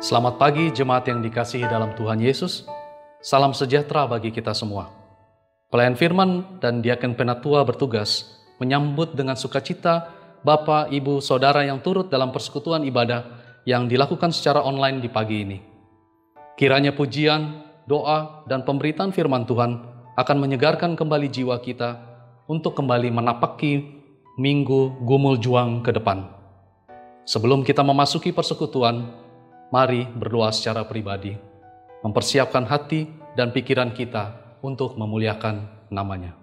Selamat pagi jemaat yang dikasihi dalam Tuhan Yesus. Salam sejahtera bagi kita semua. Pelayan firman dan diaken penatua bertugas menyambut dengan sukacita Bapak, Ibu, Saudara yang turut dalam persekutuan ibadah yang dilakukan secara online di pagi ini. Kiranya pujian, doa, dan pemberitaan firman Tuhan akan menyegarkan kembali jiwa kita untuk kembali menapaki minggu gumul juang ke depan. Sebelum kita memasuki persekutuan, mari berdoa secara pribadi, mempersiapkan hati dan pikiran kita untuk memuliakan nama-Nya.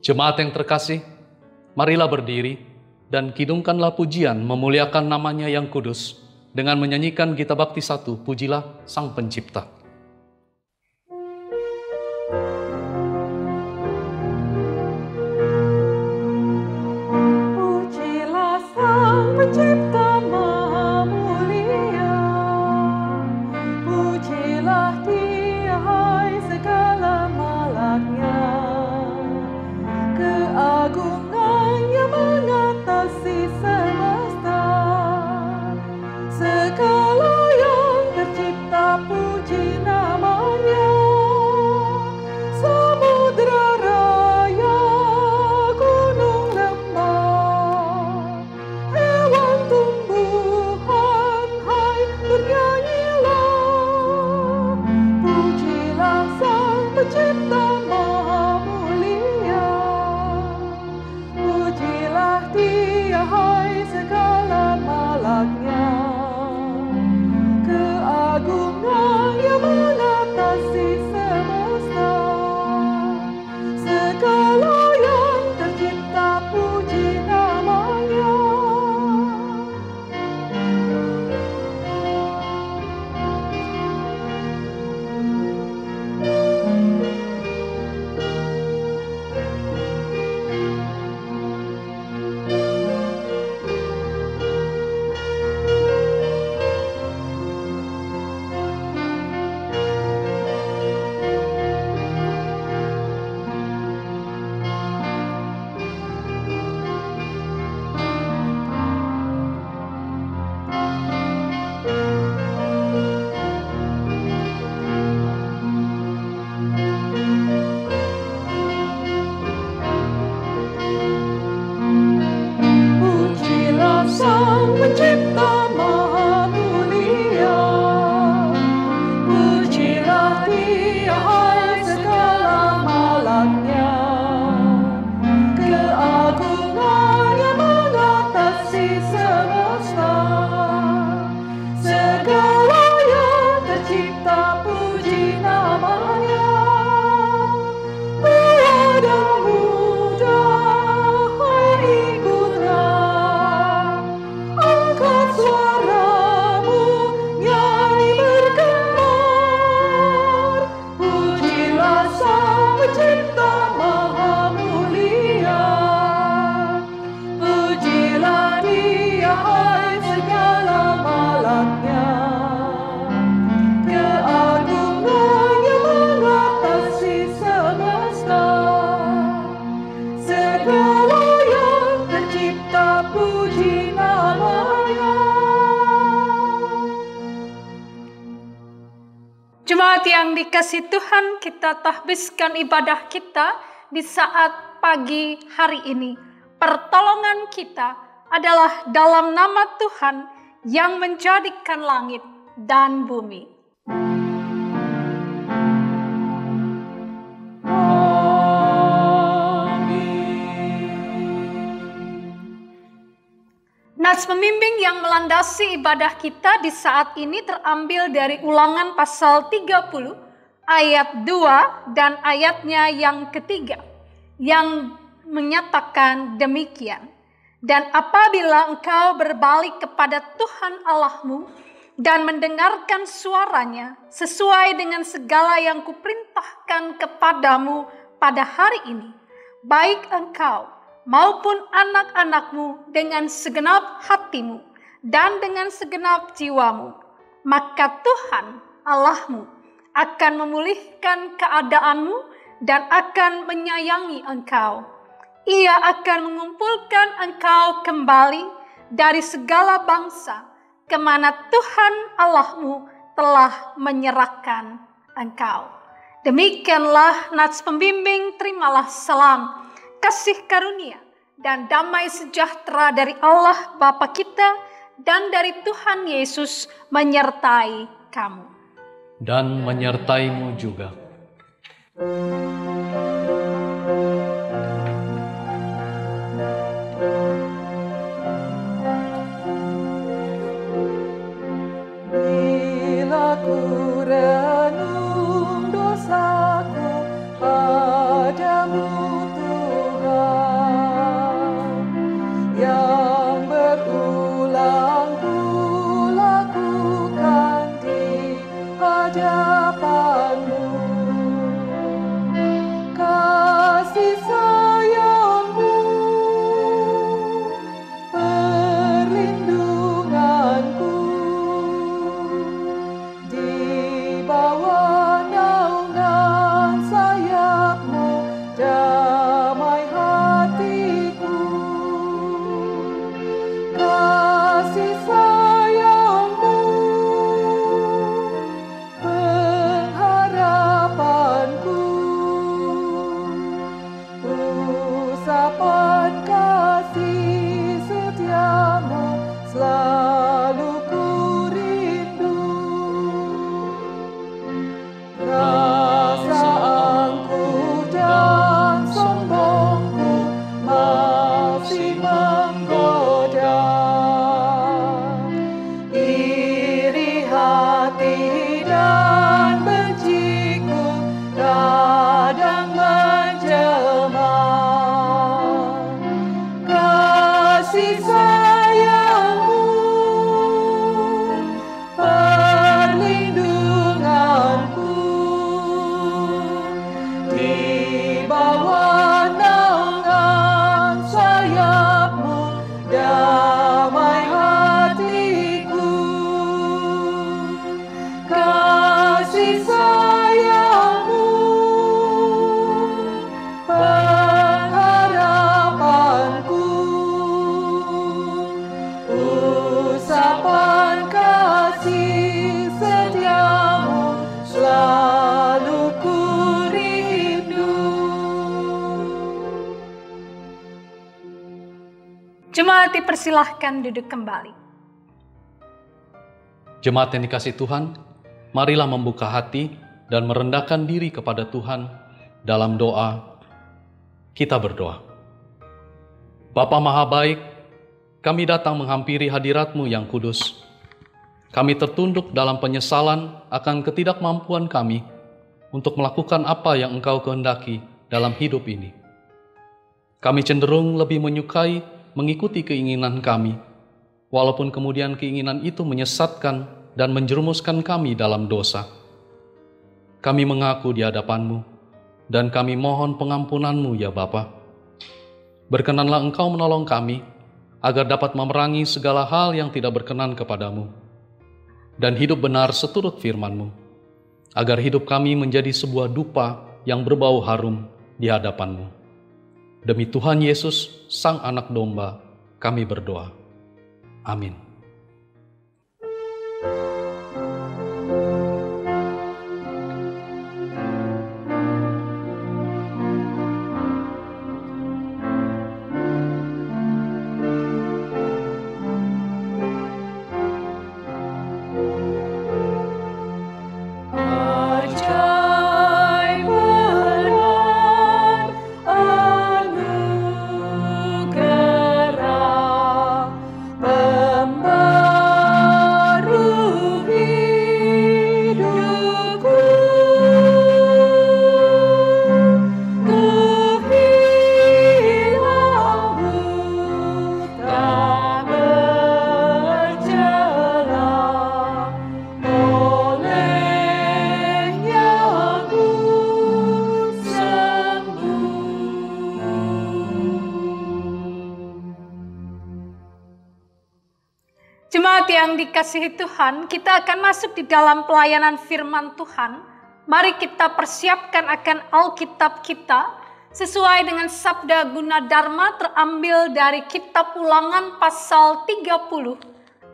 Jemaat yang terkasih, marilah berdiri dan kidungkanlah pujian memuliakan nama-Nya yang kudus dengan menyanyikan Gita Bakti 1, Pujilah Sang Pencipta. Pujilah Sang Pencipta Maha Mulia, pujilah Dia hai segala malaknya, keagungannya mengatasi semesta, segala yang tercipta puji nama-Nya. Samudra raya, gunung lembah, hewan tumbuhan, hai bernyanyilah, pujilah Sang Pencipta Maha Mulia, pujilah Dia hai segala malaknya, keagungannya mengatasi semesta, segala yang tercipta puji nama-Nya. Pujilah Sang Pencipta Maha Mulia, pujilah Dia hai segala malaknya, keagungannya mengatasi semesta, segala yang tercipta puji nama-Nya. Tua dan muda, hai ikutlah, angkat suaramu, nyanyi bergembar, pujilah Sang Pencipta Maha Mulia, pujilah Dia hai segala malaknya, keagungannya mengatasi semesta, segala yang tercipta puji nama-Nya. Jemaat yang dikasihi Tuhan, kita tahbiskan ibadah kita di saat pagi hari ini. Pertolongan kita adalah dalam nama Tuhan yang menjadikan langit dan bumi. Nats pembimbing yang melandasi ibadah kita di saat ini terambil dari Ulangan pasal 30 ayat 2 dan ayatnya yang ketiga yang menyatakan demikian. Dan apabila engkau berbalik kepada Tuhan Allahmu dan mendengarkan suaranya sesuai dengan segala yang kuperintahkan kepadamu pada hari ini, baik engkau maupun anak-anakmu dengan segenap hatimu dan dengan segenap jiwamu, maka Tuhan Allahmu akan memulihkan keadaanmu dan akan menyayangi engkau. Ia akan mengumpulkan engkau kembali dari segala bangsa kemana Tuhan Allahmu telah menyerahkan engkau. Demikianlah nats pembimbing. Terimalah salam, kasih karunia, dan damai sejahtera dari Allah Bapa kita dan dari Tuhan Yesus menyertai kamu. Dan menyertaimu juga. Bila ku renung dosaku padamu Tuhan, yang berulang ku lakukan di hadapanmu, kasih sayangmu, perlindunganku, di bawah naungan sayapmu, damai hatiku, kasih sayangmu, pengharapanku, usapan kasih setiamu selalu ku rindu. Rasa angkuh dan sombongku masih menggoda, iri hati dan benciku kadang menjelma, kasih sayangmu, perlindunganku, di bawah naungan sayapmu, damai hatiku, kasih sayangmu, pengharapanku, usapan kasih setiamu selalu ku rindu. Jemaat dipersilahkan duduk kembali. Jemaat yang dikasihi Tuhan, marilah membuka hati dan merendahkan diri kepada Tuhan dalam doa. Kita berdoa. Bapa Maha Baik, kami datang menghampiri hadirat-Mu yang kudus. Kami tertunduk dalam penyesalan akan ketidakmampuan kami untuk melakukan apa yang Engkau kehendaki dalam hidup ini. Kami cenderung lebih menyukai mengikuti keinginan kami, walaupun kemudian keinginan itu menyesatkan dan menjerumuskan kami dalam dosa. Kami mengaku di hadapan-Mu, dan kami mohon pengampunan-Mu ya Bapa. Berkenanlah Engkau menolong kami, agar dapat memerangi segala hal yang tidak berkenan kepadamu, dan hidup benar seturut firman-Mu, agar hidup kami menjadi sebuah dupa yang berbau harum di hadapan-Mu. Demi Tuhan Yesus, Sang Anak Domba, kami berdoa. Amin. Anugerah yang dikasihi Tuhan, kita akan masuk di dalam pelayanan firman Tuhan. Mari kita persiapkan akan Alkitab kita sesuai dengan sabda Gunadarma terambil dari kitab Ulangan pasal 30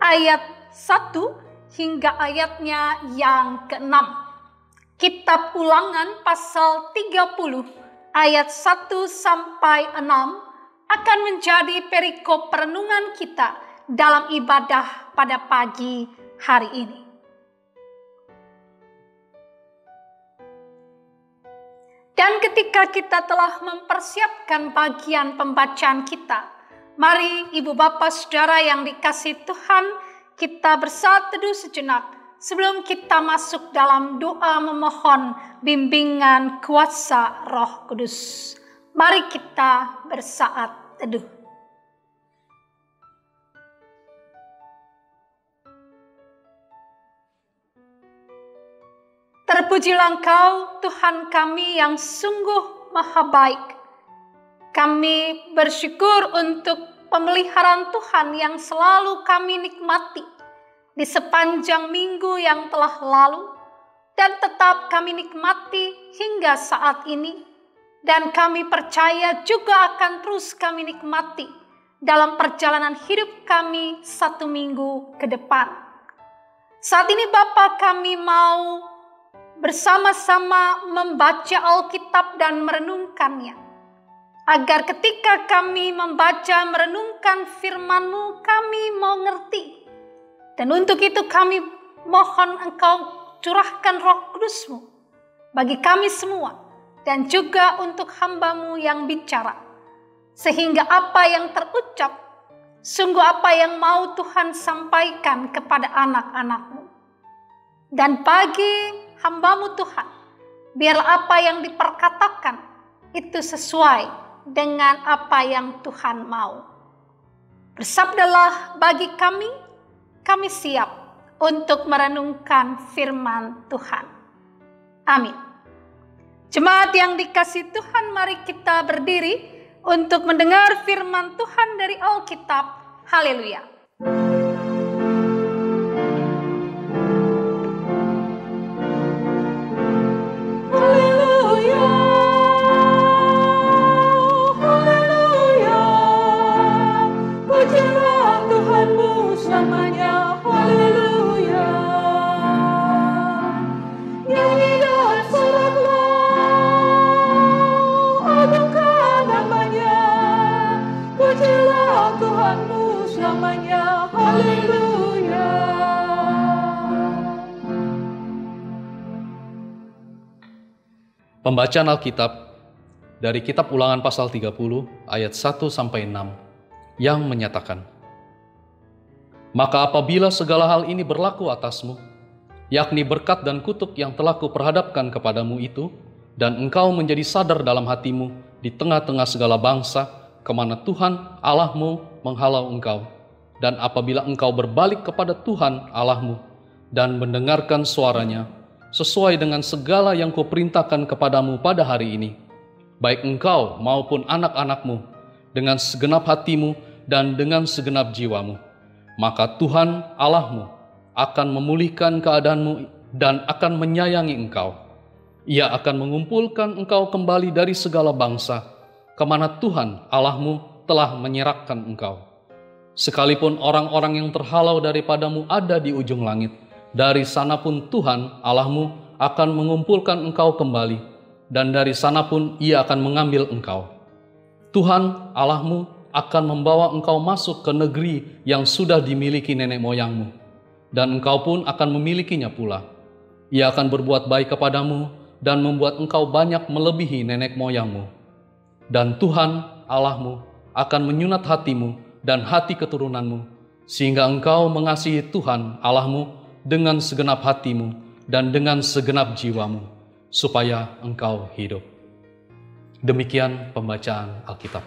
ayat 1 hingga ayatnya yang ke-6. Kitab Ulangan pasal 30 ayat 1 sampai 6 akan menjadi perikop perenungan kita dalam ibadah pada pagi hari ini. Dan ketika kita telah mempersiapkan bagian pembacaan kita, mari Ibu Bapak Saudara yang dikasihi Tuhan, kita bersatu teduh sejenak sebelum kita masuk dalam doa memohon bimbingan kuasa Roh Kudus. Mari kita bersaat teduh. Terpujilah Engkau, Tuhan kami yang sungguh maha baik. Kami bersyukur untuk pemeliharaan Tuhan yang selalu kami nikmati di sepanjang minggu yang telah lalu, dan tetap kami nikmati hingga saat ini, dan kami percaya juga akan terus kami nikmati dalam perjalanan hidup kami 1 minggu ke depan. Saat ini Bapa, kami mau bersama-sama membaca Alkitab dan merenungkannya, agar ketika kami membaca merenungkan firman-Mu, kami mau ngerti. Dan untuk itu kami mohon Engkau curahkan Roh Kudus-Mu bagi kami semua, dan juga untuk hamba-Mu yang bicara, sehingga apa yang terucap sungguh apa yang mau Tuhan sampaikan kepada anak-anak-Mu. Dan bagi hamba-Mu Tuhan, biarlah apa yang diperkatakan itu sesuai dengan apa yang Tuhan mau. Bersabdalah bagi kami siap untuk merenungkan firman Tuhan. Amin. Jemaat yang dikasihi Tuhan, mari kita berdiri untuk mendengar firman Tuhan dari Alkitab. Haleluya. Pembacaan Alkitab dari kitab Ulangan pasal 30 ayat 1 sampai 6 yang menyatakan, "Maka apabila segala hal ini berlaku atasmu, yakni berkat dan kutuk yang telah kuperhadapkan kepadamu itu, dan engkau menjadi sadar dalam hatimu di tengah-tengah segala bangsa, kemana Tuhan Allahmu menghalau engkau, dan apabila engkau berbalik kepada Tuhan Allahmu dan mendengarkan suaranya, sesuai dengan segala yang kuperintahkan kepadamu pada hari ini, baik engkau maupun anak-anakmu, dengan segenap hatimu dan dengan segenap jiwamu, maka Tuhan Allahmu akan memulihkan keadaanmu dan akan menyayangi engkau. Ia akan mengumpulkan engkau kembali dari segala bangsa, kemana Tuhan Allahmu telah menyerahkan engkau. Sekalipun orang-orang yang terhalau daripadamu ada di ujung langit, dari sana pun Tuhan Allahmu akan mengumpulkan engkau kembali, dan dari sana pun Ia akan mengambil engkau. Tuhan Allahmu akan membawa engkau masuk ke negeri yang sudah dimiliki nenek moyangmu, dan engkau pun akan memilikinya pula. Ia akan berbuat baik kepadamu dan membuat engkau banyak melebihi nenek moyangmu. Dan Tuhan Allahmu akan menyunat hatimu dan hati keturunanmu, sehingga engkau mengasihi Tuhan Allahmu dengan segenap hatimu dan dengan segenap jiwamu, supaya engkau hidup." Demikian pembacaan Alkitab.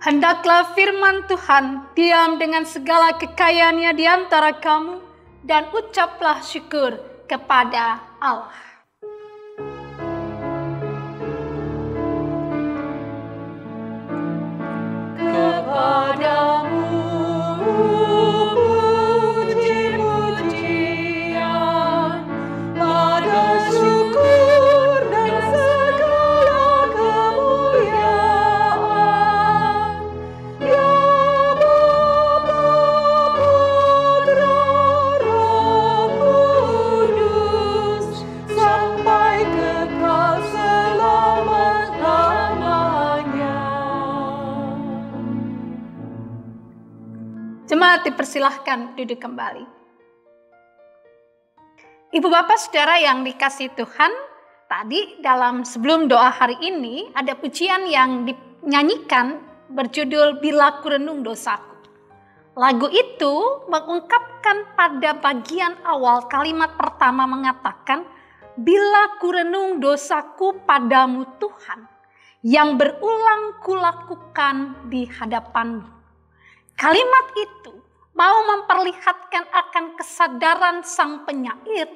Hendaklah firman Tuhan diam dengan segala kekayaannya di antara kamu, dan ucaplah syukur kepada Allah. Kepadamu puji Jemaat dipersilahkan duduk kembali. Ibu bapak saudara yang dikasihi Tuhan, tadi sebelum doa hari ini ada pujian yang dinyanyikan berjudul Bila Ku Renung Dosaku. Lagu itu mengungkapkan pada bagian awal kalimat pertama mengatakan, bila ku renung dosaku padamu Tuhan, yang berulang kulakukan di hadapanmu. Kalimat itu mau memperlihatkan akan kesadaran sang penyair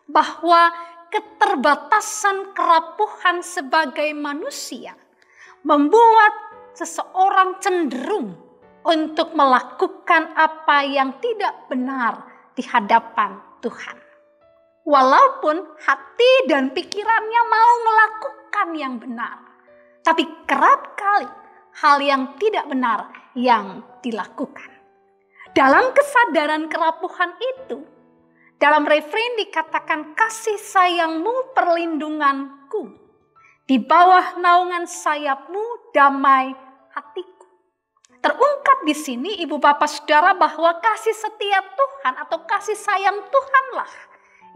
bahwa keterbatasan kerapuhan sebagai manusia membuat seseorang cenderung untuk melakukan apa yang tidak benar di hadapan Tuhan. Walaupun hati dan pikirannya mau melakukan yang benar, tapi kerap kali hal yang tidak benar yang dilakukan. Dalam kesadaran kerapuhan itu, dalam refrain dikatakan kasih sayangmu perlindunganku, di bawah naungan sayapmu damai hatiku. Terungkap di sini ibu bapak saudara bahwa kasih setia Tuhan atau kasih sayang Tuhanlah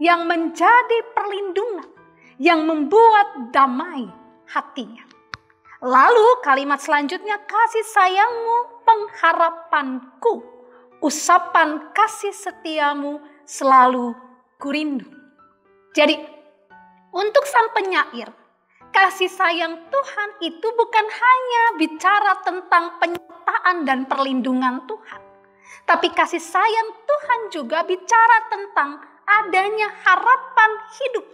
yang menjadi perlindungan, yang membuat damai hatinya. Lalu kalimat selanjutnya, kasih sayangmu pengharapanku, usapan kasih setiamu selalu kurindu. Jadi untuk sang penyair, kasih sayang Tuhan itu bukan hanya bicara tentang penyertaan dan perlindungan Tuhan. Tapi kasih sayang Tuhan juga bicara tentang adanya harapan hidup.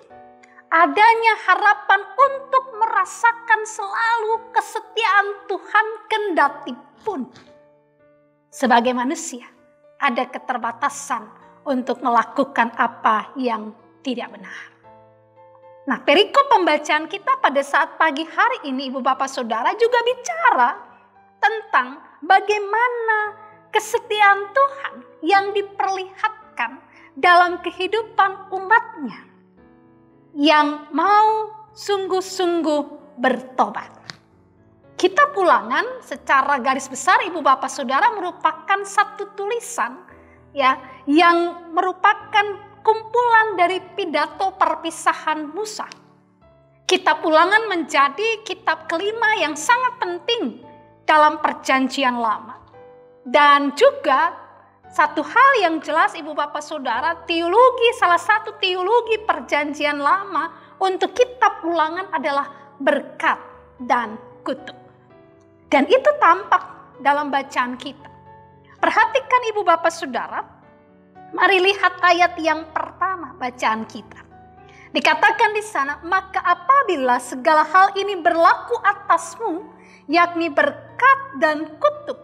Adanya harapan untuk merasakan selalu kesetiaan Tuhan kendati pun. Sebagai manusia, ada keterbatasan untuk melakukan apa yang tidak benar. Nah, perikop pembacaan kita pada saat pagi hari ini, ibu bapak saudara, juga bicara tentang bagaimana kesetiaan Tuhan yang diperlihatkan dalam kehidupan umatnya yang mau sungguh-sungguh bertobat. Kitab Ulangan secara garis besar ibu bapak saudara merupakan satu tulisan ya yang merupakan kumpulan dari pidato perpisahan Musa. Kitab Ulangan menjadi kitab kelima yang sangat penting dalam perjanjian lama. Dan juga satu hal yang jelas ibu bapak saudara, salah satu teologi perjanjian lama untuk kitab Ulangan adalah berkat dan kutuk. Dan itu tampak dalam bacaan kita. Perhatikan ibu bapak saudara, mari lihat ayat yang pertama bacaan kita. Dikatakan di sana, maka apabila segala hal ini berlaku atasmu, yakni berkat dan kutuk.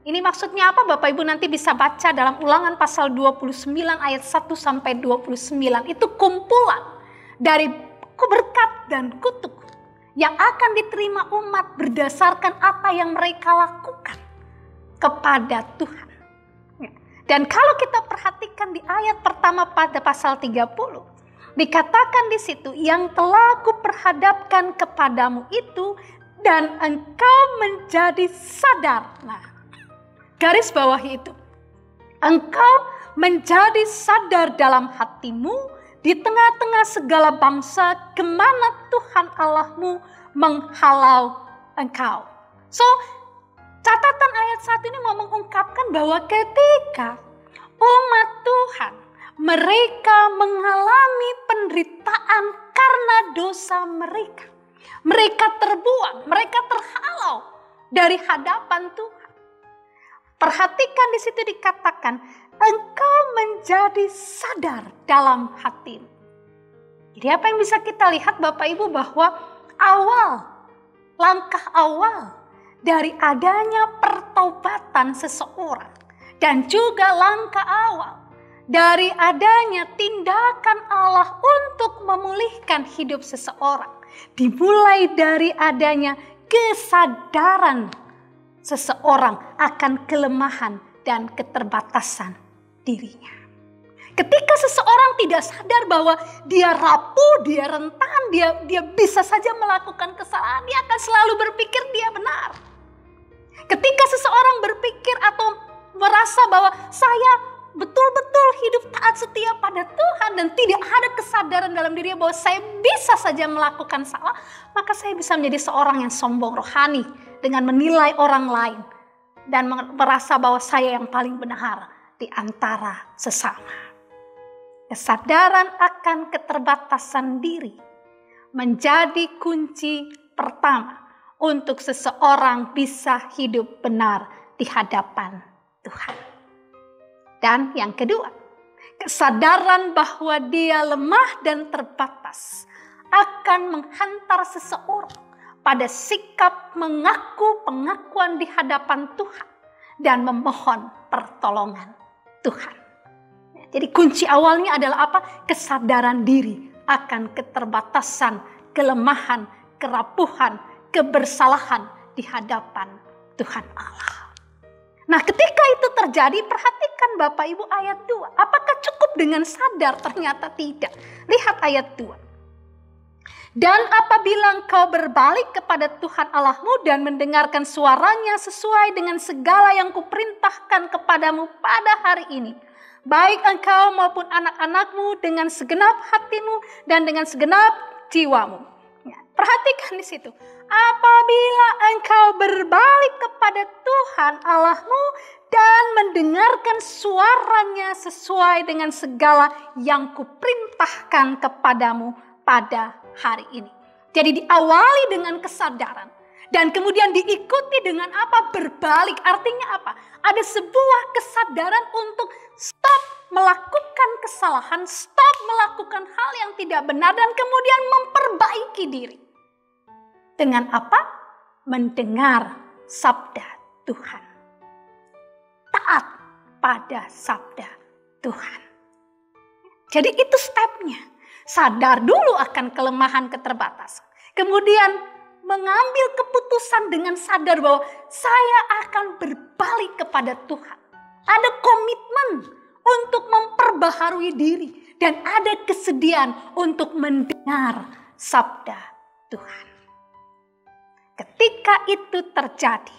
Ini maksudnya apa Bapak Ibu nanti bisa baca dalam Ulangan pasal 29 ayat 1 sampai 29. Itu kumpulan dari berkat dan kutuk yang akan diterima umat berdasarkan apa yang mereka lakukan kepada Tuhan. Dan kalau kita perhatikan di ayat pertama pada pasal 30, dikatakan di situ, yang telah kuperhadapkan kepadamu itu dan engkau menjadi sadar. Nah, garis bawah itu, engkau menjadi sadar dalam hatimu di tengah-tengah segala bangsa kemana Tuhan Allahmu menghalau engkau. So, catatan ayat 1 ini mau mengungkapkan bahwa ketika umat Tuhan, mereka mengalami penderitaan karena dosa mereka. Mereka terbuang, mereka terhalau dari hadapan Tuhan. Perhatikan di situ dikatakan, engkau menjadi sadar dalam hatimu. Jadi apa yang bisa kita lihat Bapak Ibu bahwa langkah awal dari adanya pertobatan seseorang dan juga langkah awal dari adanya tindakan Allah untuk memulihkan hidup seseorang dimulai dari adanya kesadaran seseorang akan kelemahan dan keterbatasan dirinya. Ketika seseorang tidak sadar bahwa dia rapuh, dia rentan, dia bisa saja melakukan kesalahan, dia akan selalu berpikir dia benar. Ketika seseorang berpikir atau merasa bahwa saya betul-betul hidup taat setia pada Tuhan dan tidak ada kesadaran dalam diri bahwa saya bisa saja melakukan salah, maka saya bisa menjadi seorang yang sombong rohani dengan menilai orang lain dan merasa bahwa saya yang paling benar di antara sesama. Kesadaran akan keterbatasan diri menjadi kunci pertama untuk seseorang bisa hidup benar di hadapan Tuhan. Dan yang kedua, kesadaran bahwa dia lemah dan terbatas akan menghantar seseorang pada sikap mengaku pengakuan di hadapan Tuhan dan memohon pertolongan Tuhan. Jadi kunci awalnya adalah apa? Kesadaran diri akan keterbatasan, kelemahan, kerapuhan, kebersalahan di hadapan Tuhan Allah. Nah, ketika itu terjadi, perhatikan Bapak Ibu ayat 2. Apakah cukup dengan sadar? Ternyata tidak. Lihat ayat 2. Dan apabila engkau berbalik kepada Tuhan Allahmu dan mendengarkan suaranya sesuai dengan segala yang kuperintahkan kepadamu pada hari ini, baik engkau maupun anak-anakmu dengan segenap hatimu dan dengan segenap jiwamu. Ya, perhatikan di situ. Apabila engkau berbalik kepada Tuhan Allahmu dan mendengarkan suaranya sesuai dengan segala yang kuperintahkan kepadamu pada hari ini. Jadi diawali dengan kesadaran. Dan kemudian diikuti dengan apa? Berbalik. Artinya apa? Ada sebuah kesadaran untuk stop melakukan kesalahan, stop melakukan hal yang tidak benar, dan kemudian memperbaiki diri. Dengan apa? Mendengar sabda Tuhan. Taat pada sabda Tuhan. Jadi itu stepnya. Sadar dulu akan kelemahan keterbatasan. Kemudian mengambil keputusan dengan sadar bahwa saya akan berbalik kepada Tuhan. Ada komitmen untuk memperbaharui diri dan ada kesediaan untuk mendengar sabda Tuhan. Ketika itu terjadi,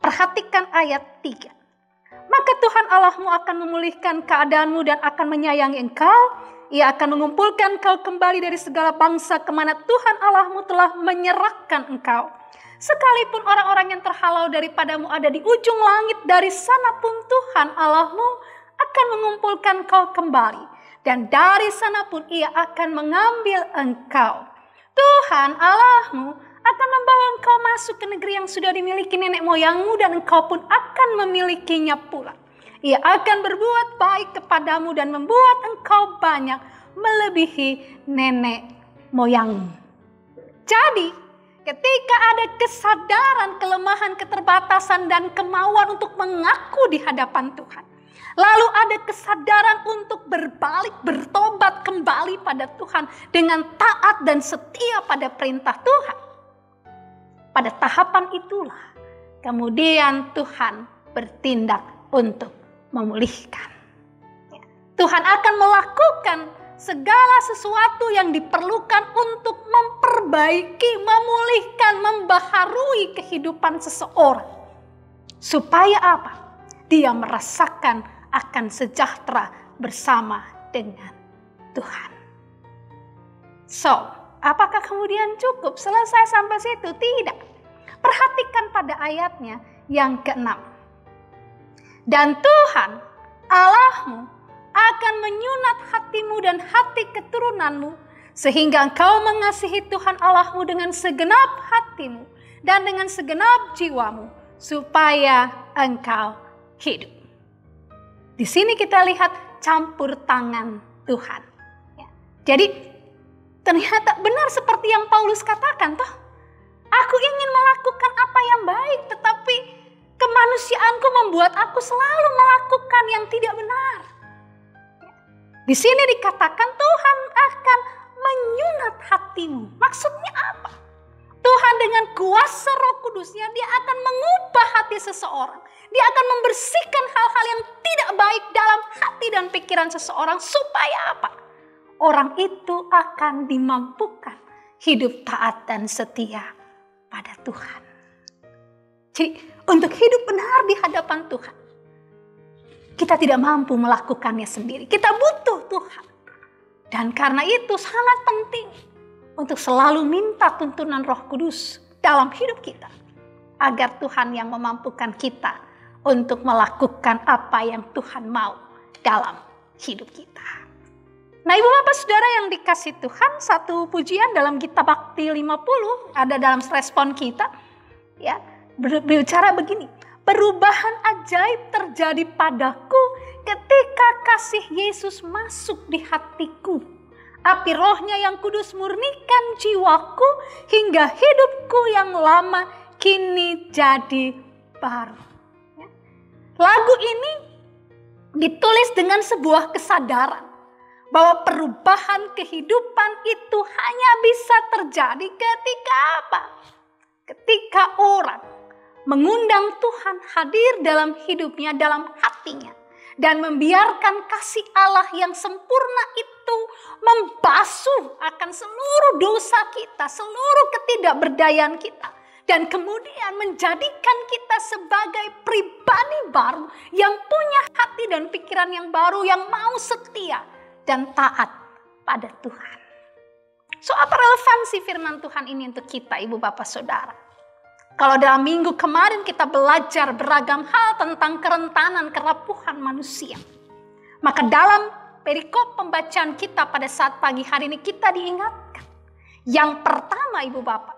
perhatikan ayat 3. Maka Tuhan Allahmu akan memulihkan keadaanmu dan akan menyayangi engkau. Ia akan mengumpulkan engkau kembali dari segala bangsa kemana Tuhan Allahmu telah menyerahkan engkau. Sekalipun orang-orang yang terhalau daripadamu ada di ujung langit, dari sana pun Tuhan Allahmu akan mengumpulkan engkau kembali. Dan dari sana pun ia akan mengambil engkau. Tuhan Allahmu akan membawa engkau masuk ke negeri yang sudah dimiliki nenek moyangmu, dan engkau pun akan memilikinya pula. Ia akan berbuat baik kepadamu dan membuat engkau banyak melebihi nenek moyangmu. Jadi, ketika ada kesadaran kelemahan, keterbatasan, dan kemauan untuk mengaku di hadapan Tuhan, lalu ada kesadaran untuk berbalik, bertobat kembali pada Tuhan dengan taat dan setia pada perintah Tuhan. Pada tahapan itulah kemudian Tuhan bertindak untuk memulihkan. Tuhan akan melakukan segala sesuatu yang diperlukan untuk memperbaiki, memulihkan, membaharui kehidupan seseorang. Supaya apa? Dia merasakan akan sejahtera bersama dengan Tuhan. So, apakah kemudian cukup selesai sampai situ? Tidak. Perhatikan pada ayatnya yang ke-6. Dan Tuhan Allahmu akan menyunat hatimu dan hati keturunanmu, sehingga engkau mengasihi Tuhan Allahmu dengan segenap hatimu dan dengan segenap jiwamu, supaya engkau hidup. Di sini kita lihat campur tangan Tuhan. Ya. Jadi ternyata benar seperti yang Paulus katakan, toh. Aku ingin melakukan apa yang baik, tetapi kemanusiaanku membuat aku selalu melakukan yang tidak benar. Di sini dikatakan Tuhan akan menyunat hatimu. Maksudnya apa? Tuhan dengan kuasa Roh Kudusnya, dia akan mengubah hati seseorang. Dia akan membersihkan hal-hal yang tidak baik dalam hati dan pikiran seseorang. Supaya apa? Orang itu akan dimampukan hidup taat dan setia pada Tuhan. Jadi untuk hidup benar di hadapan Tuhan, Kita tidak mampu melakukannya sendiri. Kita butuh Tuhan. Dan karena itu sangat penting untuk selalu minta tuntunan Roh Kudus dalam hidup kita. Agar Tuhan yang memampukan kita untuk melakukan apa yang Tuhan mau dalam hidup kita. Nah, Ibu Bapak Saudara yang dikasih Tuhan, satu pujian dalam Gita Bakti 50 ada dalam respon kita, ya, berbicara begini. Perubahan ajaib terjadi padaku ketika kasih Yesus masuk di hatiku. Api Rohnya yang kudus murnikan jiwaku hingga hidupku yang lama kini jadi baru. Ya. Lagu ini ditulis dengan sebuah kesadaran bahwa perubahan kehidupan itu hanya bisa terjadi ketika apa? Ketika orang mengundang Tuhan hadir dalam hidupnya, dalam hatinya. Dan membiarkan kasih Allah yang sempurna itu membasuh akan seluruh dosa kita, seluruh ketidakberdayaan kita. Dan kemudian menjadikan kita sebagai pribadi baru yang punya hati dan pikiran yang baru, yang mau setia dan taat pada Tuhan. So, apa relevansi firman Tuhan ini untuk kita, Ibu Bapak Saudara? Kalau dalam minggu kemarin kita belajar beragam hal tentang kerentanan kerapuhan manusia. Maka dalam perikop pembacaan kita pada saat pagi hari ini kita diingatkan. Yang pertama, Ibu Bapak,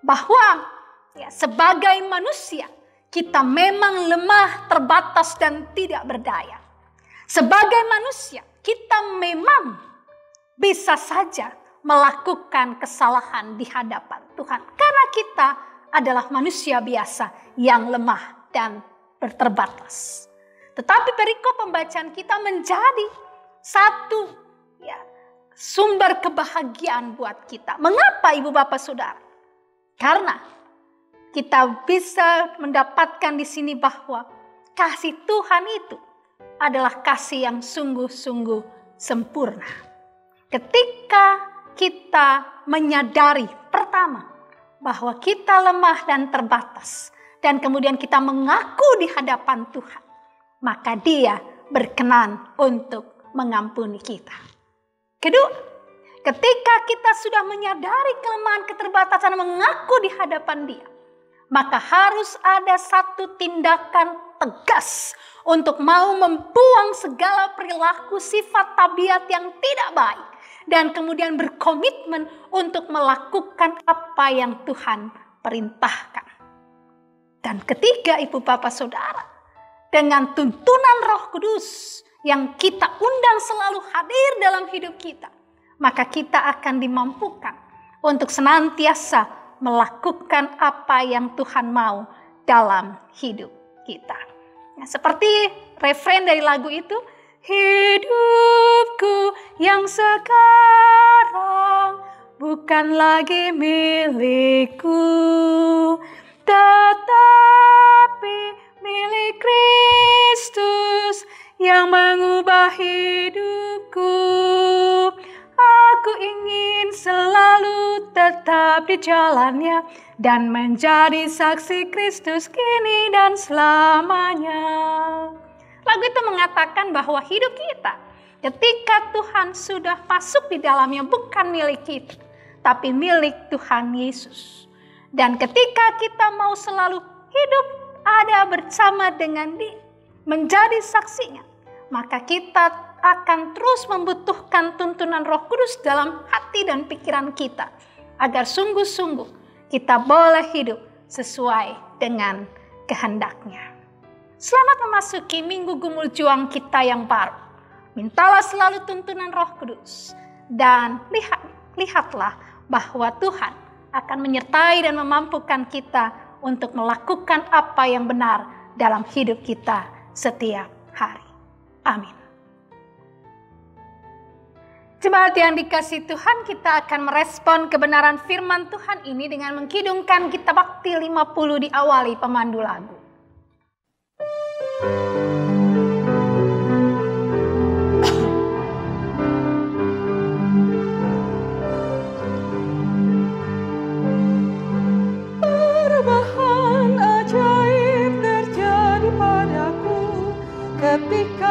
bahwa ya, sebagai manusia kita memang lemah, terbatas dan tidak berdaya. Sebagai manusia kita memang bisa saja melakukan kesalahan di hadapan Tuhan. Karena kita adalah manusia biasa yang lemah dan terbatas. Tetapi perikop pembacaan kita menjadi satu ya, sumber kebahagiaan buat kita. Mengapa, Ibu Bapak Saudara? Karena kita bisa mendapatkan di sini bahwa kasih Tuhan itu adalah kasih yang sungguh-sungguh sempurna. Ketika kita menyadari pertama bahwa kita lemah dan terbatas, dan kemudian kita mengaku di hadapan Tuhan, maka Dia berkenan untuk mengampuni kita. Kedua, ketika kita sudah menyadari kelemahan, keterbatasan, mengaku di hadapan Dia, maka harus ada satu tindakan tegas untuk mau membuang segala perilaku, sifat, tabiat yang tidak baik. Dan kemudian berkomitmen untuk melakukan apa yang Tuhan perintahkan. Dan ketiga, Ibu Bapak Saudara, dengan tuntunan Roh Kudus yang kita undang selalu hadir dalam hidup kita, maka kita akan dimampukan untuk senantiasa melakukan apa yang Tuhan mau dalam hidup kita. Nah, seperti refren dari lagu itu, hidupku yang sekarang bukan lagi milikku, tetapi milik Kristus yang mengubah hidupku. Aku ingin selalu tetap di jalannya dan menjadi saksi Kristus kini dan selamanya. Lagu itu mengatakan bahwa hidup kita ketika Tuhan sudah masuk di dalamnya bukan milik kita, tapi milik Tuhan Yesus. Dan ketika kita mau selalu hidup ada bersama dengan Dia, menjadi saksinya, maka kita akan terus membutuhkan tuntunan Roh Kudus dalam hati dan pikiran kita, agar sungguh-sungguh kita boleh hidup sesuai dengan kehendak-Nya. Selamat memasuki minggu gumul juang kita yang baru. Mintalah selalu tuntunan Roh Kudus. Dan lihatlah bahwa Tuhan akan menyertai dan memampukan kita untuk melakukan apa yang benar dalam hidup kita setiap hari. Amin. Jemaat yang dikasihi Tuhan, kita akan merespon kebenaran firman Tuhan ini dengan mengkidungkan Gita Bakti 50 diawali pemandu lagu. Perubahan ajaib terjadi padaku ketika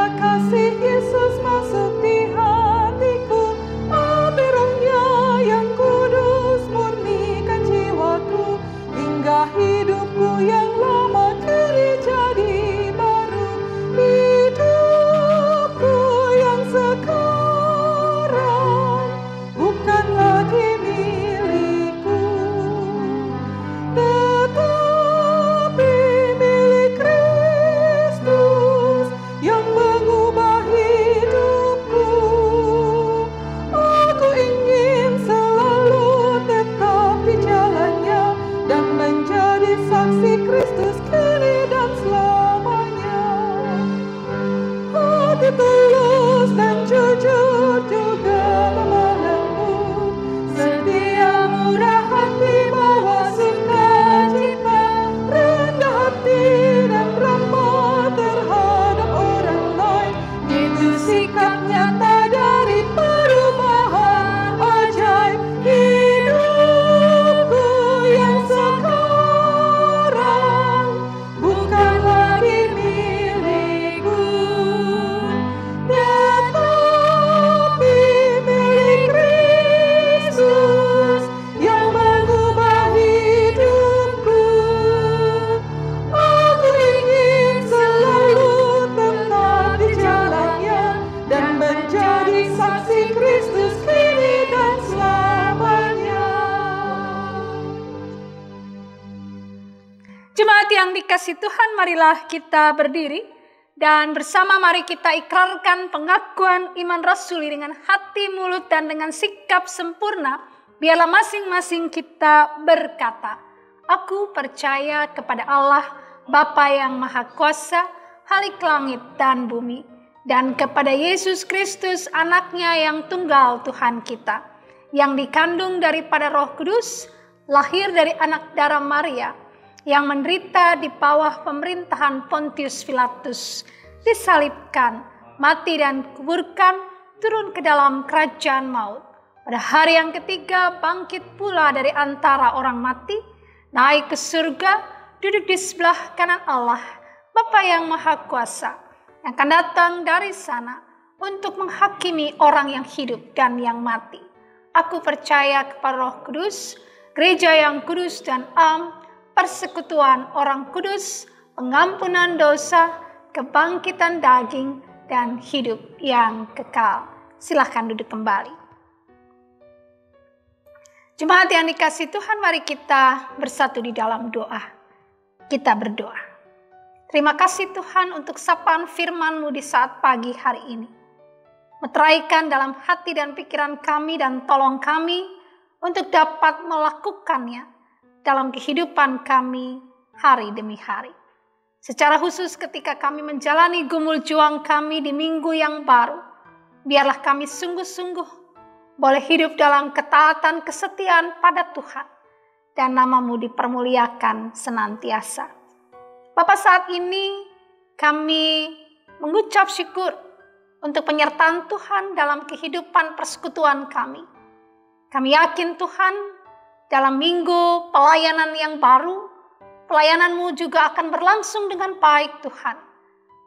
Jemaat yang dikasihi Tuhan, marilah kita berdiri dan bersama mari kita ikrarkan pengakuan iman rasuli dengan hati, mulut, dan dengan sikap sempurna. Biarlah masing-masing kita berkata, aku percaya kepada Allah, Bapa yang Maha Kuasa, Khalik langit dan bumi, dan kepada Yesus Kristus, anaknya yang tunggal Tuhan kita, yang dikandung daripada Roh Kudus, lahir dari anak darah Maria, yang menderita di bawah pemerintahan Pontius Pilatus, disalibkan, mati dan kuburkan, turun ke dalam kerajaan maut. Pada hari yang ketiga bangkit pula dari antara orang mati, naik ke surga, duduk di sebelah kanan Allah, Bapa yang Maha Kuasa, yang akan datang dari sana untuk menghakimi orang yang hidup dan yang mati. Aku percaya kepada Roh Kudus, gereja yang kudus dan am, persekutuan orang kudus, pengampunan dosa, kebangkitan daging, dan hidup yang kekal. Silahkan duduk kembali. Jemaat yang dikasihi Tuhan, mari kita bersatu di dalam doa. Kita berdoa. Terima kasih Tuhan untuk sapaan firman-Mu di saat pagi hari ini. Meteraikan dalam hati dan pikiran kami dan tolong kami untuk dapat melakukannya dalam kehidupan kami hari demi hari. Secara khusus ketika kami menjalani gumul juang kami di minggu yang baru, biarlah kami sungguh-sungguh boleh hidup dalam ketaatan kesetiaan pada Tuhan, dan nama-Mu dipermuliakan senantiasa. Bapa, saat ini kami mengucap syukur untuk penyertaan Tuhan dalam kehidupan persekutuan kami. Kami yakin Tuhan, dalam minggu pelayanan yang baru, pelayanan-Mu juga akan berlangsung dengan baik Tuhan.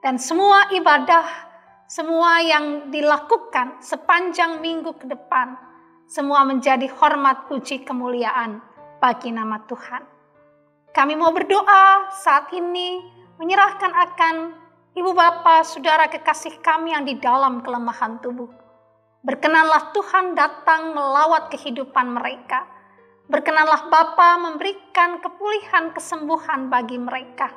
Dan semua ibadah, semua yang dilakukan sepanjang minggu ke depan, semua menjadi hormat, puji, kemuliaan bagi nama Tuhan. Kami mau berdoa saat ini, menyerahkan akan Ibu Bapa, Saudara kekasih kami yang di dalam kelemahan tubuh. Berkenanlah Tuhan datang melawat kehidupan mereka. Berkenanlah Bapa memberikan kepulihan, kesembuhan bagi mereka.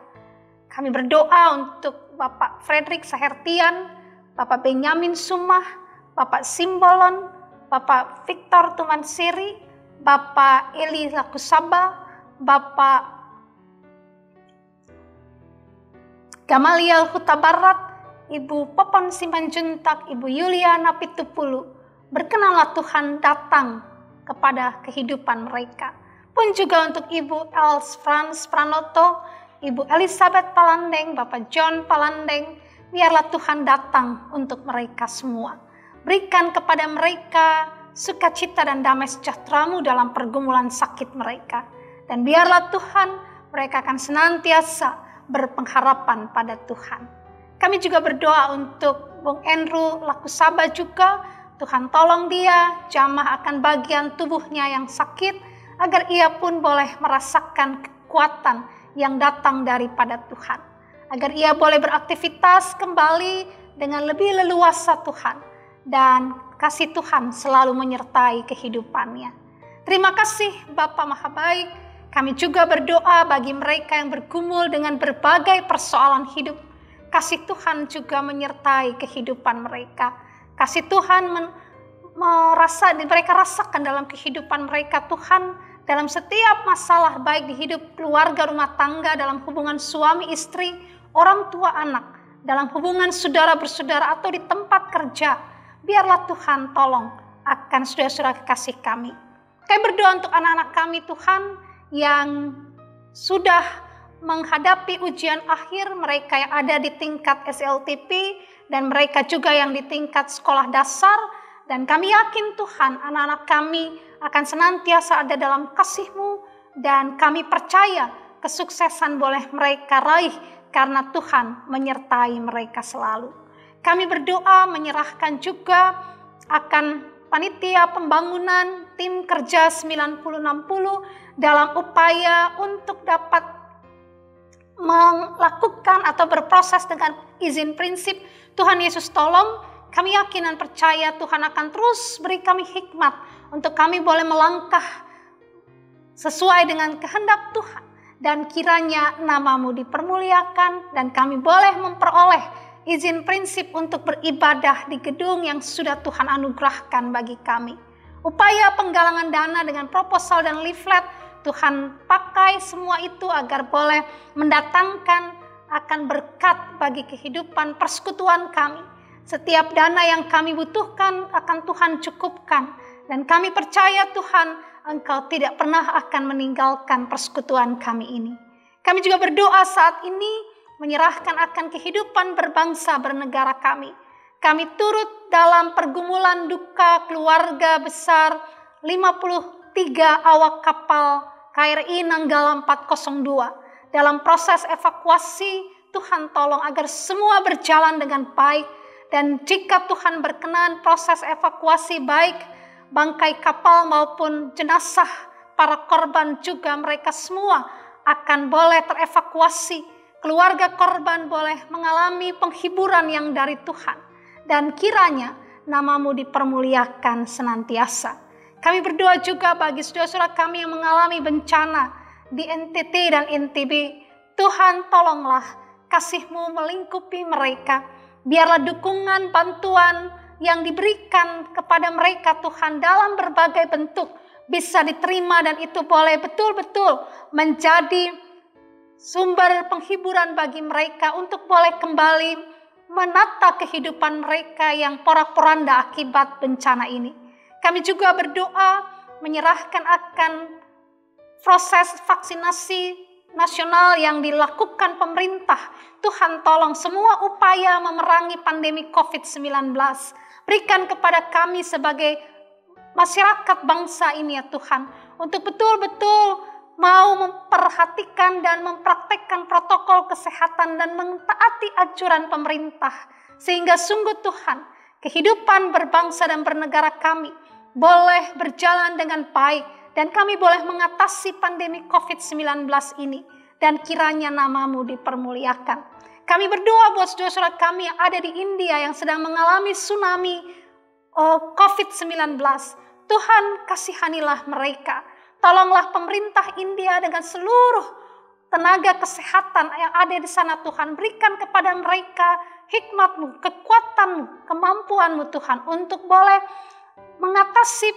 Kami berdoa untuk Bapak Frederick Sahertian, Bapak Benyamin Sumah, Bapak Simbolon, Bapak Victor Tumansiri, Bapak Eli Lakusaba, Bapak Gamaliel Huta Barat, Ibu Popon Simanjuntak, Ibu Yuliana Pitupulu. Berkenanlah Tuhan datang kepada kehidupan mereka. Pun juga untuk Ibu Els Frans Pranoto, Ibu Elizabeth Palandeng, Bapak John Palandeng, biarlah Tuhan datang untuk mereka semua. Berikan kepada mereka sukacita dan damai sejahtera-Mu dalam pergumulan sakit mereka. Dan biarlah Tuhan, mereka akan senantiasa berpengharapan pada Tuhan. Kami juga berdoa untuk Bung Andrew Lakusaba juga. Tuhan tolong dia, jamah akan bagian tubuhnya yang sakit, agar ia pun boleh merasakan kekuatan yang datang daripada Tuhan. Agar ia boleh beraktivitas kembali dengan lebih leluasa Tuhan. Dan kasih Tuhan selalu menyertai kehidupannya. Terima kasih Bapa Maha Baik. Kami juga berdoa bagi mereka yang bergumul dengan berbagai persoalan hidup. Kasih Tuhan juga menyertai kehidupan mereka. Kasih Tuhan mereka rasakan dalam kehidupan mereka Tuhan, dalam setiap masalah baik di hidup keluarga, rumah tangga, dalam hubungan suami istri, orang tua anak, dalam hubungan saudara bersaudara atau di tempat kerja. Biarlah Tuhan tolong akan saudara-saudara kekasih kami. Kami berdoa untuk anak-anak kami Tuhan yang sudah menghadapi ujian akhir, mereka yang ada di tingkat SLTP dan mereka juga yang di tingkat sekolah dasar. Dan kami yakin Tuhan, anak-anak kami akan senantiasa ada dalam kasih-Mu, dan kami percaya kesuksesan boleh mereka raih karena Tuhan menyertai mereka selalu. Kami berdoa menyerahkan juga akan panitia pembangunan tim kerja 9060 dalam upaya untuk dapat melakukan atau berproses dengan izin prinsip. Tuhan Yesus tolong, kami yakin dan percaya Tuhan akan terus beri kami hikmat untuk kami boleh melangkah sesuai dengan kehendak Tuhan. dan kiranya nama-Mu dipermuliakan dan kami boleh memperoleh izin prinsip untuk beribadah di gedung yang sudah Tuhan anugerahkan bagi kami. Upaya penggalangan dana dengan proposal dan leaflet, Tuhan pakai semua itu agar boleh mendatangkan akan berkat bagi kehidupan persekutuan kami. Setiap dana yang kami butuhkan akan Tuhan cukupkan. Dan kami percaya Tuhan, Engkau tidak pernah akan meninggalkan persekutuan kami ini. Kami juga berdoa saat ini menyerahkan akan kehidupan berbangsa bernegara kami. Kami turut dalam pergumulan duka keluarga besar 53 awak kapal KRI Nanggala 402. Dalam proses evakuasi, Tuhan tolong agar semua berjalan dengan baik. Dan jika Tuhan berkenan proses evakuasi baik bangkai kapal maupun jenazah para korban juga mereka semua akan boleh terevakuasi. Keluarga korban boleh mengalami penghiburan yang dari Tuhan. Dan kiranya nama-Mu dipermuliakan senantiasa. Kami berdoa juga bagi saudara-saudara kami yang mengalami bencana di NTT dan NTB. Tuhan tolonglah kasih-Mu melingkupi mereka. Biarlah dukungan, bantuan yang diberikan kepada mereka Tuhan dalam berbagai bentuk bisa diterima dan itu boleh betul-betul menjadi sumber penghiburan bagi mereka untuk boleh kembali menata kehidupan mereka yang porak-poranda akibat bencana ini. Kami juga berdoa menyerahkan akan proses vaksinasi nasional yang dilakukan pemerintah. Tuhan tolong semua upaya memerangi pandemi COVID-19. Berikan kepada kami sebagai masyarakat bangsa ini ya Tuhan. Untuk betul-betul mau memperhatikan dan mempraktekkan protokol kesehatan dan mentaati anjuran pemerintah. Sehingga sungguh Tuhan, kehidupan berbangsa dan bernegara kami boleh berjalan dengan baik. Dan kami boleh mengatasi pandemi COVID-19 ini. Dan kiranya nama-Mu dipermuliakan. Kami berdoa buat saudara-saudara kami yang ada di India yang sedang mengalami tsunami COVID-19. Tuhan kasihanilah mereka. Tolonglah pemerintah India dengan seluruh tenaga kesehatan yang ada di sana Tuhan. Berikan kepada mereka hikmat-Mu, kekuatan-Mu, kemampuan-Mu Tuhan. Untuk boleh mengatasi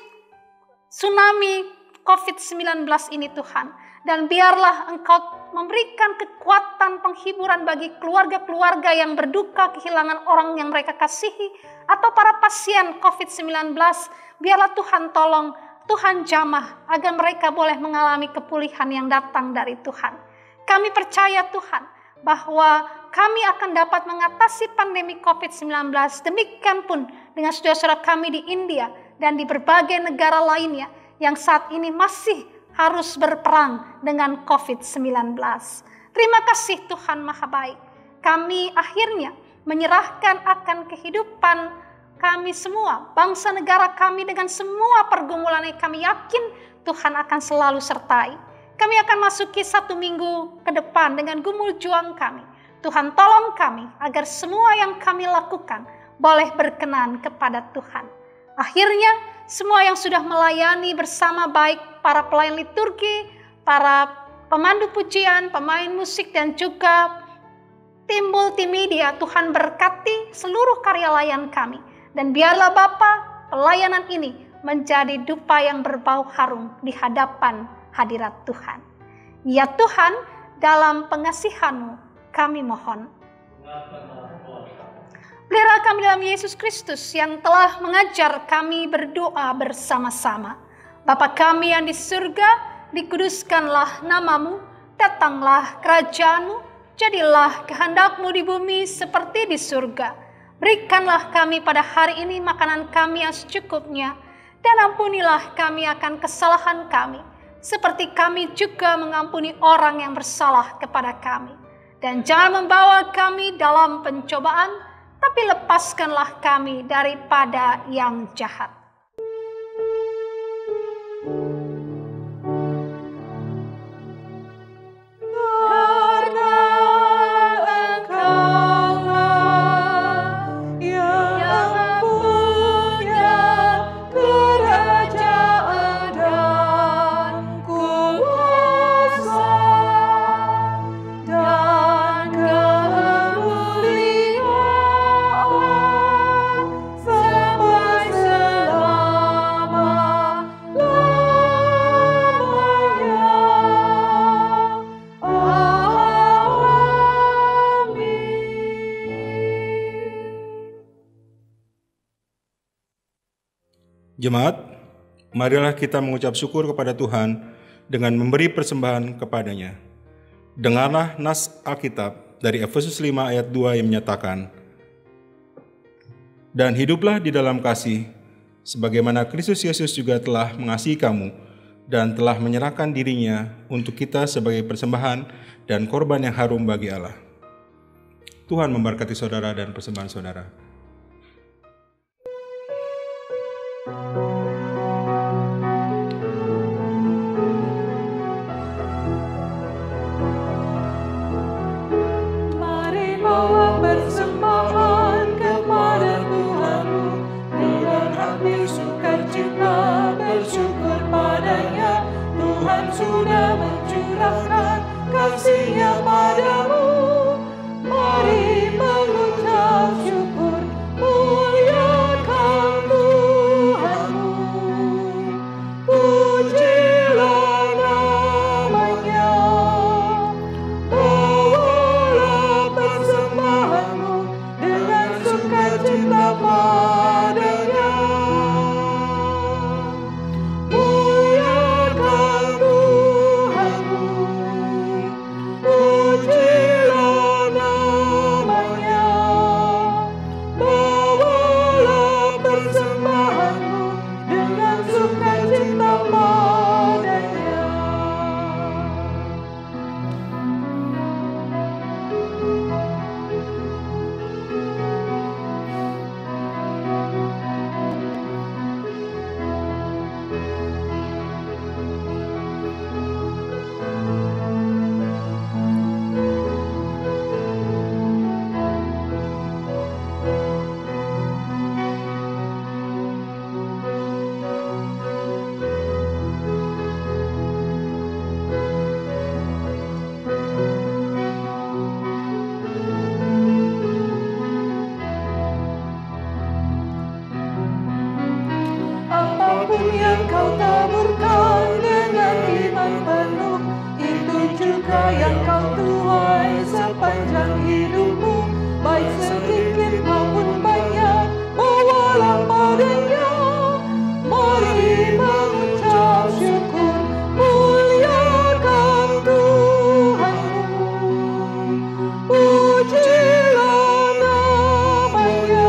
tsunami COVID-19 ini Tuhan. Dan biarlah Engkau memberikan kekuatan penghiburan bagi keluarga-keluarga yang berduka kehilangan orang yang mereka kasihi. Atau para pasien COVID-19. Biarlah Tuhan tolong, Tuhan jamah agar mereka boleh mengalami kepulihan yang datang dari Tuhan. Kami percaya Tuhan bahwa kami akan dapat mengatasi pandemi COVID-19. Demikian pun dengan saudara-saudara kami di India dan di berbagai negara lainnya yang saat ini masih harus berperang dengan COVID-19. Terima kasih Tuhan Maha Baik. Kami akhirnya menyerahkan akan kehidupan kami semua, bangsa negara kami dengan semua pergumulan yang kami yakin Tuhan akan selalu sertai. Kami akan masuki 1 minggu ke depan dengan gumul juang kami. Tuhan tolong kami agar semua yang kami lakukan boleh berkenan kepada Tuhan. Akhirnya semua yang sudah melayani bersama baik para pelayan liturgi, para pemandu pujian, pemain musik dan juga tim multimedia, Tuhan berkati seluruh karya layan kami. Dan biarlah Bapa, pelayanan ini menjadi dupa yang berbau harum di hadapan hadirat Tuhan. Ya Tuhan, dalam pengasihan-Mu kami mohon. Pelihara kami dalam Yesus Kristus yang telah mengajar kami berdoa bersama-sama. Bapa kami yang di surga, dikuduskanlah nama-Mu, datanglah kerajaan-Mu, jadilah kehendak-Mu di bumi seperti di surga. Berikanlah kami pada hari ini makanan kami yang secukupnya, dan ampunilah kami akan kesalahan kami, seperti kami juga mengampuni orang yang bersalah kepada kami. Dan jangan membawa kami dalam pencobaan, tapi lepaskanlah kami daripada yang jahat. Jemaat, marilah kita mengucap syukur kepada Tuhan dengan memberi persembahan kepadanya. Dengarlah nas Alkitab dari Efesus 5 ayat 2 yang menyatakan, "Dan hiduplah di dalam kasih, sebagaimana Kristus Yesus juga telah mengasihi kamu dan telah menyerahkan dirinya untuk kita sebagai persembahan dan korban yang harum bagi Allah." Tuhan memberkati saudara dan persembahan saudara. Mari bawa persembahan kepada Tuhanmu dengan hati sukacita bersyukur padanya. Tuhan sudah mencurahkan kasih-Nya padamu. Mari mengucap syukur, muliakan Tuhanmu. Pujilah namanya. Bawalah persembahanmu dengan sukacita padanya. Muliakan Tuhanmu. Pujilah namanya. Bawalah persembahanmu dengan sukacita padanya. Apapun yang kau taburkan dengan iman penuh, itu juga yang kau tuai sepanjang hidupmu. Baik sedikit maupun banyak, bawalah padanya. Mari mengucap syukur, muliakan Tuhanmu. Pujilah namanya.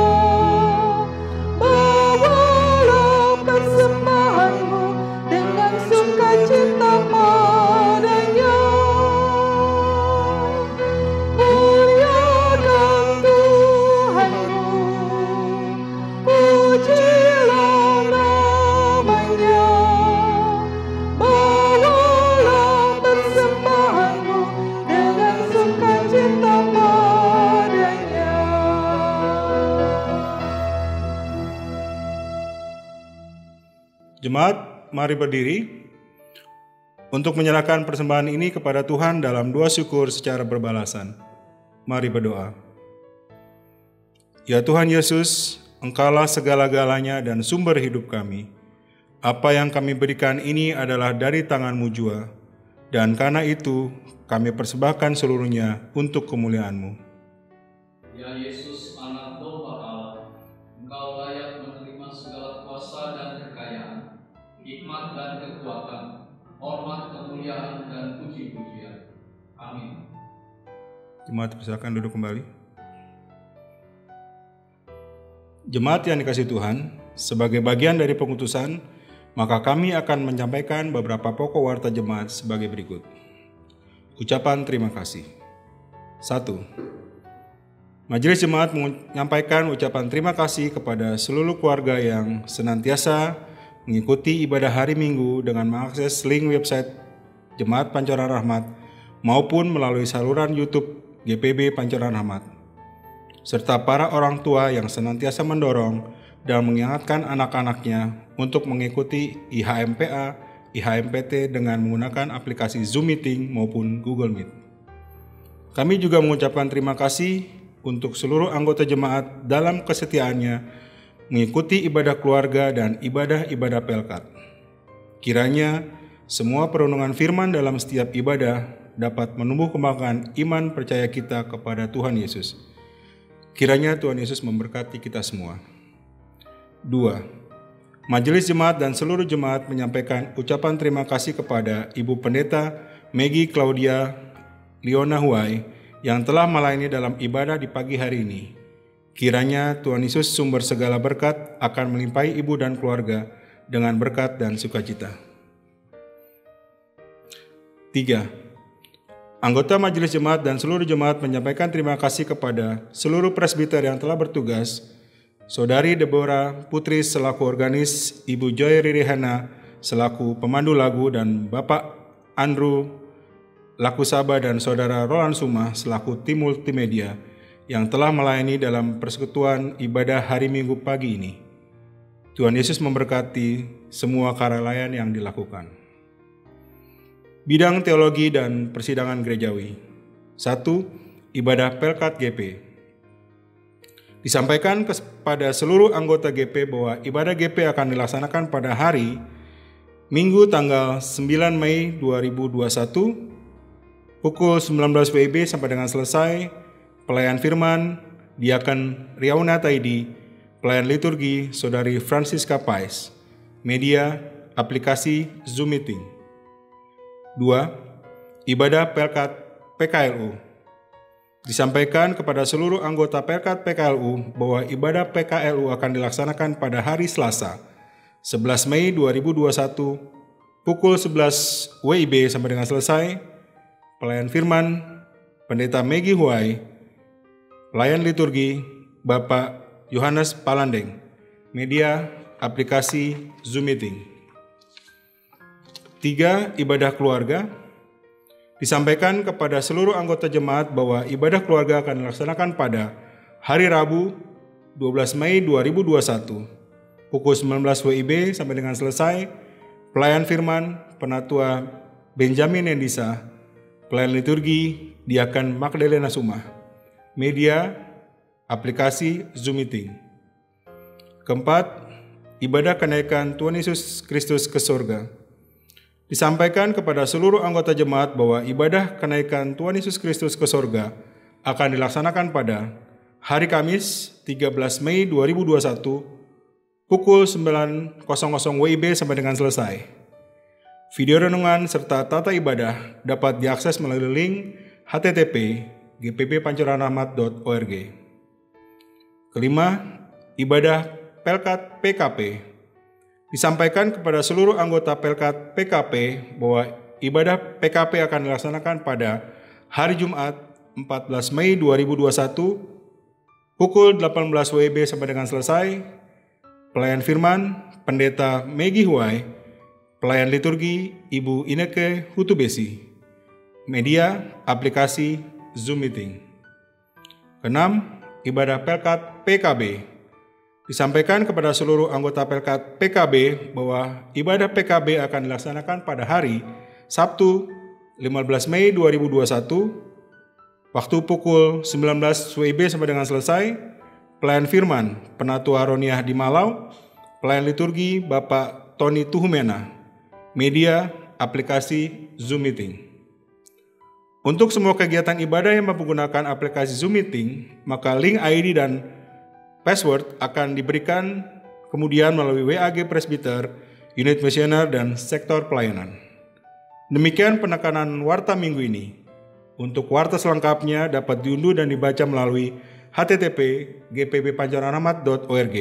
Bawalah persembahanmu dengan sukacita padanya. Muliakan Tuhanmu. Pujilah namanya. Bawalah persembahanmu dengan sukacita padanya. Jemaat, mari berdiri untuk menyerahkan persembahan ini kepada Tuhan dalam doa syukur secara berbalasan. Mari berdoa. Ya Tuhan Yesus, Engkaulah segala-galanya dan sumber hidup kami. Apa yang kami berikan ini adalah dari tangan-Mu jua, dan karena itu kami persembahkan seluruhnya untuk kemuliaan-Mu. Ya Yesus, anak domba Allah, Engkau layak menerima segala kuasa dan kekayaan, hikmat dan kekuatan, hormat, kemuliaan, dan puji-pujian. Amin. Jemaat, silakan duduk kembali. Jemaat yang dikasihi Tuhan, sebagai bagian dari pengutusan, maka kami akan menyampaikan beberapa pokok warta jemaat sebagai berikut. Ucapan terima kasih. 1. Majelis Jemaat menyampaikan ucapan terima kasih kepada seluruh keluarga yang senantiasa mengikuti ibadah hari Minggu dengan mengakses link website Jemaat Pancoran Rahmat maupun melalui saluran YouTube GPB Pancoran Rahmat, serta para orang tua yang senantiasa mendorong dan mengingatkan anak-anaknya untuk mengikuti IHMPA, IHMPT dengan menggunakan aplikasi Zoom Meeting maupun Google Meet. Kami juga mengucapkan terima kasih untuk seluruh anggota jemaat dalam kesetiaannya mengikuti ibadah keluarga dan ibadah-ibadah Pelkat. Kiranya semua perenungan firman dalam setiap ibadah dapat menumbuh kembangkan iman percaya kita kepada Tuhan Yesus. Kiranya Tuhan Yesus memberkati kita semua. 2. Majelis Jemaat dan seluruh jemaat menyampaikan ucapan terima kasih kepada Ibu Pendeta Maggie Claudia Liona Huai yang telah melayani dalam ibadah di pagi hari ini. Kiranya Tuhan Yesus sumber segala berkat akan melimpahi ibu dan keluarga dengan berkat dan sukacita. 3. Anggota Majelis Jemaat dan seluruh jemaat menyampaikan terima kasih kepada seluruh presbiter yang telah bertugas, Saudari Deborah Putri selaku organis, Ibu Joy Ririhana selaku pemandu lagu, dan Bapak Andrew Lakusaba dan Saudara Roland Suma selaku tim multimedia yang telah melayani dalam persekutuan ibadah hari Minggu pagi ini. Tuhan Yesus memberkati semua kerelaan yang dilakukan. Bidang teologi dan persidangan gerejawi. 1. Ibadah Pelkat GP. Disampaikan kepada seluruh anggota GP bahwa ibadah GP akan dilaksanakan pada hari Minggu tanggal 9 Mei 2021 pukul 19 WIB sampai dengan selesai. Pelayan firman Diaken Riauna Taidi, pelayan liturgi Saudari Francisca Pais, media aplikasi Zoom Meeting. 2. Ibadah Pelkat PKLU. Disampaikan kepada seluruh anggota Pelkat PKLU bahwa ibadah PKLU akan dilaksanakan pada hari Selasa, 11 Mei 2021, pukul 11 WIB sampai dengan selesai. Pelayan firman Pendeta Maggie Huai, pelayan liturgi Bapak Yohanes Palandeng, media aplikasi Zoom Meeting. 3. Ibadah keluarga. Disampaikan kepada seluruh anggota jemaat bahwa ibadah keluarga akan dilaksanakan pada hari Rabu 12 Mei 2021 pukul 19 WIB sampai dengan selesai. Pelayan firman Penatua Benjamin Endisa, pelayan liturgi Diaken Magdalena Suma, media aplikasi Zoom Meeting. 4. Ibadah kenaikan Tuhan Yesus Kristus ke surga. Disampaikan kepada seluruh anggota jemaat bahwa ibadah kenaikan Tuhan Yesus Kristus ke surga akan dilaksanakan pada hari Kamis 13 Mei 2021 pukul 9.00 WIB sampai dengan selesai. Video renungan serta tata ibadah dapat diakses melalui link http://gpppancoranrahmat.org. 5. Ibadah Pelkat PKP. Disampaikan kepada seluruh anggota Pelkat PKP bahwa ibadah PKP akan dilaksanakan pada hari Jumat 14 Mei 2021 pukul 18 WIB sampai dengan selesai. Pelayan firman Pendeta Maggie Huai, pelayan liturgi Ibu Ineke Hutubesi, media aplikasi Zoom Meeting. 6. Ibadah Pelkat PKB. Disampaikan kepada seluruh anggota Pelkat PKB bahwa ibadah PKB akan dilaksanakan pada hari Sabtu 15 Mei 2021 waktu pukul 19 WIB sampai dengan selesai. Pelayan firman Penatua Roniah di Malau, pelayan liturgi Bapak Tony Tuhumena, media aplikasi Zoom Meeting. Untuk semua kegiatan ibadah yang menggunakan aplikasi Zoom Meeting, maka link ID dan password akan diberikan kemudian melalui WAG Presbiter, unit misioner, dan sektor pelayanan. Demikian penekanan warta minggu ini. Untuk warta selengkapnya dapat diunduh dan dibaca melalui http://gpppancoranrahmat.org.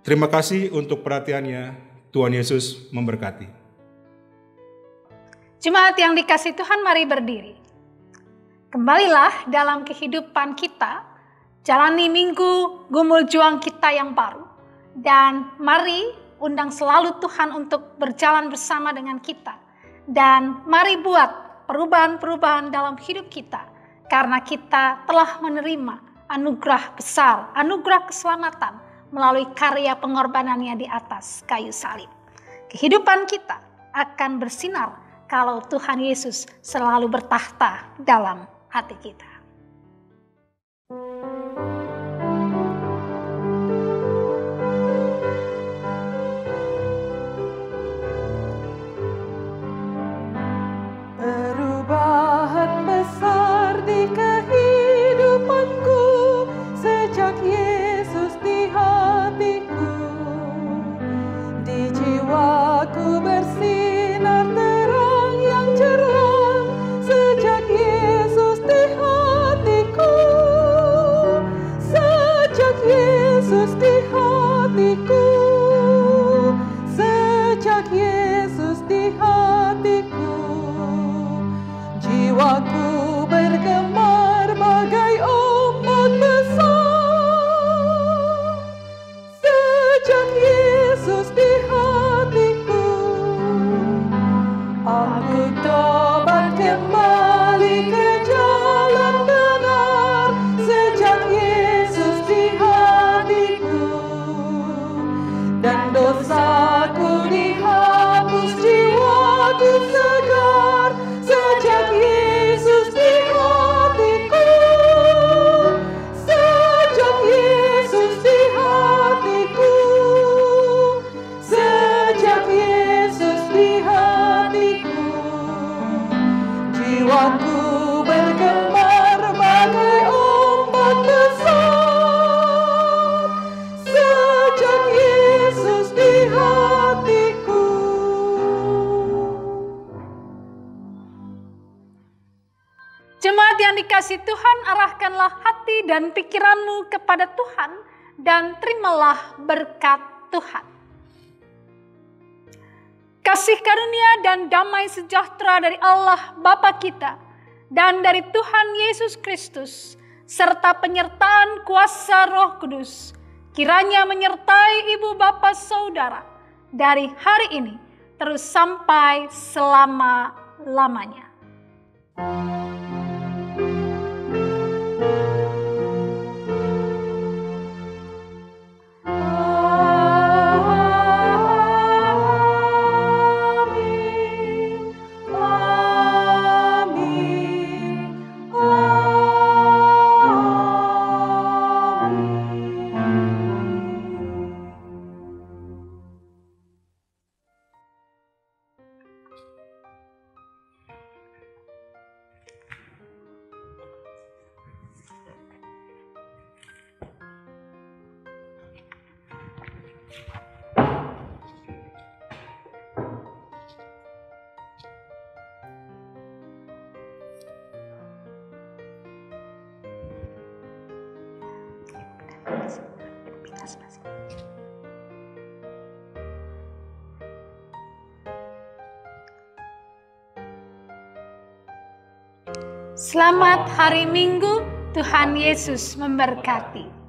Terima kasih untuk perhatiannya. Tuhan Yesus memberkati. Jemaat yang dikasihi Tuhan, mari berdiri. Kembalilah dalam kehidupan kita, jalani minggu gumul juang kita yang baru. Dan mari undang selalu Tuhan untuk berjalan bersama dengan kita. Dan mari buat perubahan-perubahan dalam hidup kita. Karena kita telah menerima anugerah besar, anugerah keselamatan melalui karya pengorbanannya di atas kayu salib. Kehidupan kita akan bersinar kalau Tuhan Yesus selalu bertahta dalam hati kita. Perubahan besar di kehidupanku sejak Yesus di hatiku. yang dikasihi Tuhan, arahkanlah hati dan pikiranmu kepada Tuhan dan terimalah berkat Tuhan. Kasih karunia dan damai sejahtera dari Allah Bapa kita dan dari Tuhan Yesus Kristus serta penyertaan kuasa Roh Kudus kiranya menyertai ibu bapa saudara dari hari ini terus sampai selama-lamanya. Selamat hari Minggu, Tuhan Yesus memberkati.